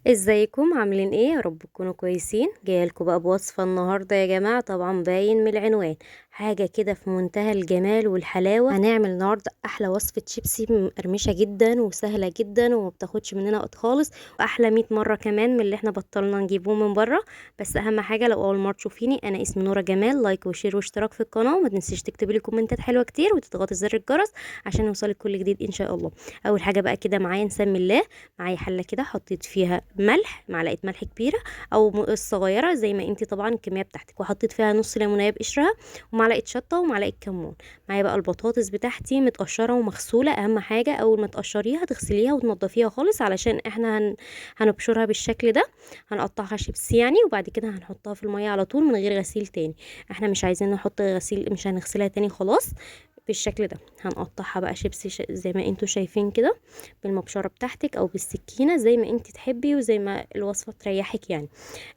ازيكم عاملين ايه؟ يا رب تكونوا كويسين. جايه لكم بقى بوصفه النهارده يا جماعه، طبعا باين من العنوان حاجه كده في منتهى الجمال والحلاوه. هنعمل النهارده احلى وصفه شيبسي مقرمشه جدا وسهله جدا وما بتاخدش مننا وقت خالص، واحلى 100 مره كمان من اللي احنا بطلنا نجيبوه من بره. بس اهم حاجه لو اول مره تشوفيني، انا اسمي نورة جمال. لايك وشير واشتراك في القناه، وما تنسيش تكتبي لي كومنتات حلوه كتير وتضغطي زر الجرس عشان يوصلك كل جديد ان شاء الله. اول حاجه بقى كده معايا نسمي الله. معايا حله كده حطيت فيها ملح، معلقه ملح كبيره او الصغيره زي ما انتي طبعا الكميه بتاعتك، وحطيت فيها نص ليمونيه بقشرها ومعلقه شطه ومعلقه كمون. معايا بقى البطاطس بتاعتي متقشره ومغسوله. اهم حاجه اول ما تقشريها تغسليها وتنضفيها خالص، علشان احنا هنبشرها بالشكل ده. هنقطعها شيبسي يعني، وبعد كده هنحطها في الميه على طول من غير غسيل تاني. احنا مش عايزين نحط غسيل، مش هنغسلها تاني خلاص. بالشكل ده هنقطعها بقى شيبسي زي ما انتوا شايفين كده، بالمبشره بتاعتك او بالسكينه زي ما انت تحبي وزي ما الوصفه تريحك يعني.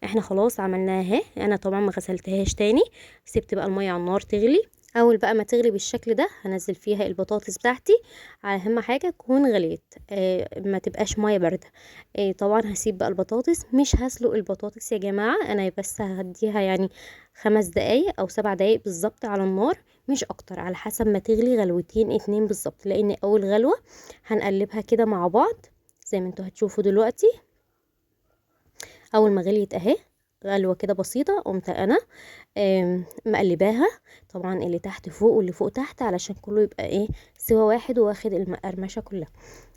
احنا خلاص عملناها اهي. انا طبعا ما غسلتهاش تاني، سبت بقى الميه على النار تغلي. اول بقى ما تغلي بالشكل ده هنزل فيها البطاطس بتاعتي. على اهم حاجه تكون غليت، ما تبقاش ميه بارده. طبعا هسيب بقى البطاطس، مش هسلق البطاطس يا جماعه، انا بس هديها يعني 5 دقايق او 7 دقايق بالظبط على النار، مش اكتر، على حسب ما تغلي غلوتين اتنين بالظبط. لان اول غلوه هنقلبها كده مع بعض زي ما انتوا هتشوفوا دلوقتي. اول ما غليت اهي غلوه كده بسيطه، قمت انا مقلباها. طبعا اللي تحت فوق واللي فوق تحت علشان كله يبقى ايه، سوا واحد واخد المقرمشه كلها.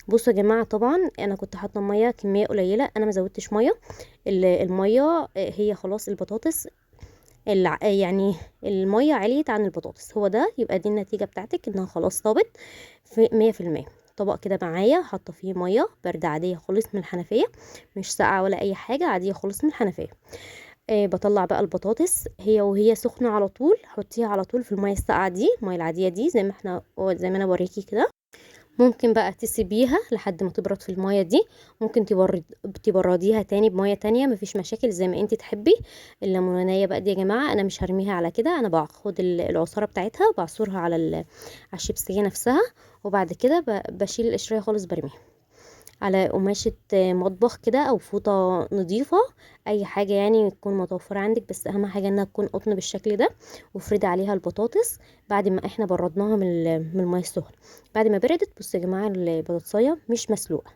بصوا يا جماعه، طبعا انا كنت حاطه ميه كميه قليله، انا ما زودتش ميه. الميه هي خلاص البطاطس يعني الميه عليت عن البطاطس، هو ده يبقى دي النتيجه بتاعتك انها خلاص طابت في 100%. طبق كده معايا حاطه فيه ميه بارده عاديه خالص من الحنفيه، مش ساقعه ولا اي حاجه، عاديه خالص من الحنفيه. بطلع بقى البطاطس هي وهي سخنه على طول، حطيها على طول في الميه الساقعه دي، الميه العاديه دي زي ما انا بوريكي كده. ممكن بقى تسيبيها لحد ما تبرد في المية دي، ممكن تبرديها تاني بمية تانية، مفيش مشاكل زي ما انت تحبي. الليمونية بقى دي يا جماعة انا مش هرميها على كده، انا باخد العصارة بتاعتها بعصرها على الشيبسية نفسها، وبعد كده بشيل القشرية خالص برميها على قماشة مطبخ كده او فوطة نظيفة. اي حاجة يعني تكون متوفرة عندك، بس اهم حاجة انها تكون قطن بالشكل ده. وافردي عليها البطاطس بعد ما احنا بردناها من المية السخنة. بعد ما بردت بصوا يا جماعة، البطاطسية مش مسلوقة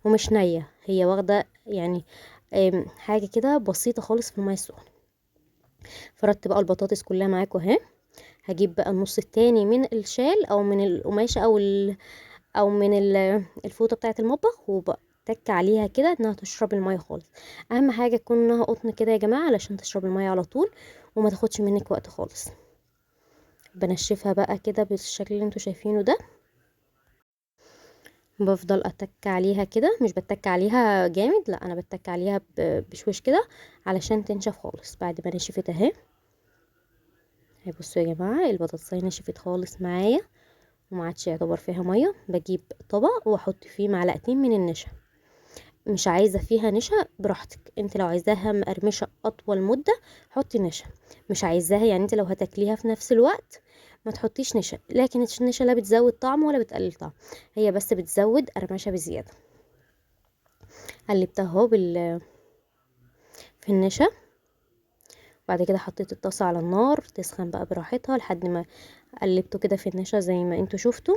ومش نية، هي واخدة يعني حاجة كده بسيطة خالص في المية السخنة. فردت بقى البطاطس كلها معاكم اهي. هجيب بقى النص التاني من الشال او من القماشة او من الفوطه بتاعه المطبخ، وبتك عليها كده انها تشرب الميه خالص. اهم حاجه تكون انها قطن كده يا جماعه علشان تشرب الميه على طول وما تاخدش منك وقت خالص. بنشفها بقى كده بالشكل اللي انتوا شايفينه ده. بفضل اتك عليها كده، مش بتك عليها جامد، لا انا بتك عليها بشويش كده علشان تنشف خالص. بعد ما نشفت اهي، بصوا يا جماعه البطاطسايه نشفت خالص معايا وما عادش يعتبر فيها ميه. بجيب طبق واحط فيه معلقتين من النشا. مش عايزه فيها نشا براحتك، انت لو عايزاها مقرمشه اطول مده حطي نشا، مش عايزاها يعني انت لو هتاكليها في نفس الوقت ما تحطيش نشا. لكن النشا لا بتزود طعم ولا بتقلل طعم، هي بس بتزود قرمشه بزياده. قلبتها اهو في النشا. بعد كده حطيت الطاسه على النار تسخن بقى براحتها لحد ما قلبته كده في النشا زي ما انتوا شفتوا.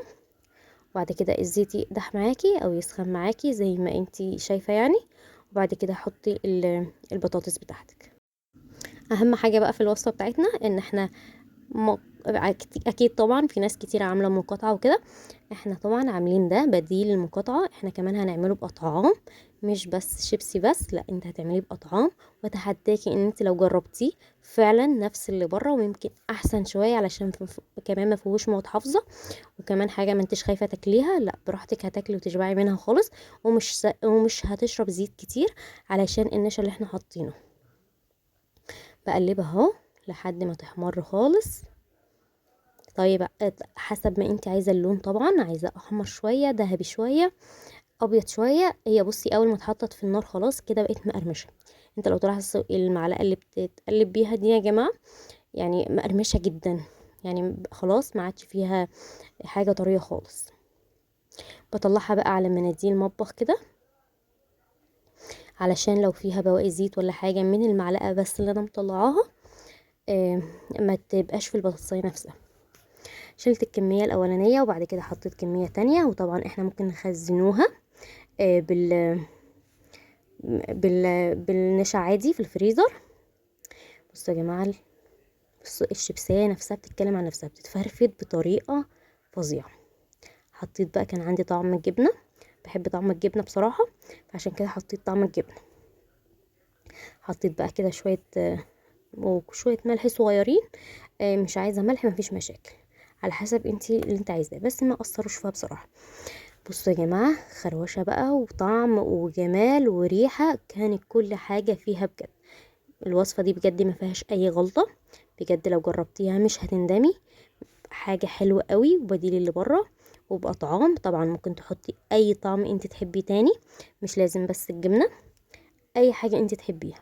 وبعد كده الزيت يقدح معاكي او يسخن معاكي زي ما انتي شايفه يعني. وبعد كده حطي البطاطس بتاعتك. اهم حاجه بقى في الوصفه بتاعتنا ان احنا م... اكيد طبعا في ناس كتير عامله مقاطعه وكده، احنا طبعا عاملين ده بديل المقاطعه، احنا كمان هنعمله باطعام، مش بس شيبسي بس، لا انت هتعمليه باطعام. وتحداكي ان انت لو جربتيه فعلا نفس اللي بره ويمكن احسن شويه، علشان كمان ما فيهوش مواد حافظه. وكمان حاجه ما انتش خايفه تاكليها، لا براحتك هتاكلي وتشبعي منها خالص. ومش هتشرب زيت كتير علشان النشا اللي احنا حاطينه. بقلبها اهو لحد ما تحمر خالص. طيب حسب ما انت عايزه اللون، طبعا عايزاه احمر شويه، ذهبي شويه، ابيض شويه. هي بصي اول ما اتحطت في النار خلاص كده بقت مقرمشه. انت لو تلاحظوا المعلقه اللي بتتقلب بيها دي يا جماعه يعني مقرمشه جدا، يعني خلاص ما عادش فيها حاجه طريه خالص. بطلعها بقى على مناديل المطبخ كده علشان لو فيها بواقي زيت ولا حاجه من المعلقه بس اللي انا مطلعاها ما تبقاش في البطاطسايه نفسها. شلت الكميه الاولانيه وبعد كده حطيت كميه تانية، وطبعا احنا ممكن نخزنوها بالنشا عادي في الفريزر. بصوا يا جماعه، بصوا الشيبسيه نفسها بتتكلم عن نفسها، بتتفرفت بطريقه فظيعه. حطيت بقى، كان عندي طعم الجبنه، بحب طعم الجبنه بصراحه، فعشان كده حطيت طعم الجبنه. حطيت بقى كده شويه ملح صغيرين. مش عايزه ملح مفيش مشاكل، على حسب انتي اللي انت عايزاه، بس ما اثروش فيها بصراحه. بصوا يا جماعه، خروشه بقى وطعم وجمال وريحه، كانت كل حاجه فيها بجد. الوصفه دي بجد ما فيهاش اي غلطه، بجد لو جربتيها مش هتندمي. حاجه حلوه قوي وبديل اللي بره، وبأطعام طبعا ممكن تحطي اي طعم انت تحبيه تاني، مش لازم بس الجبنه، اي حاجه انت تحبيها.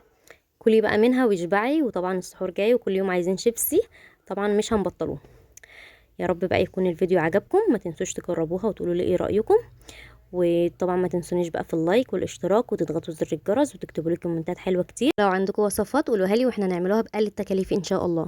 كلي بقى منها واشبعي، وطبعا السحور جاي وكل يوم عايزين شيبسي، طبعا مش هنبطلوه. يا رب بقى يكون الفيديو عجبكم، ما تنسوش تجربوها وتقولوا لي ايه رأيكم. وطبعا ما تنسونيش بقى في اللايك والاشتراك وتضغطوا زر الجرس وتكتبوا لي كومنتات حلوه كتير. لو عندكم وصفات قولوها لي واحنا نعملوها بأقل التكاليف ان شاء الله.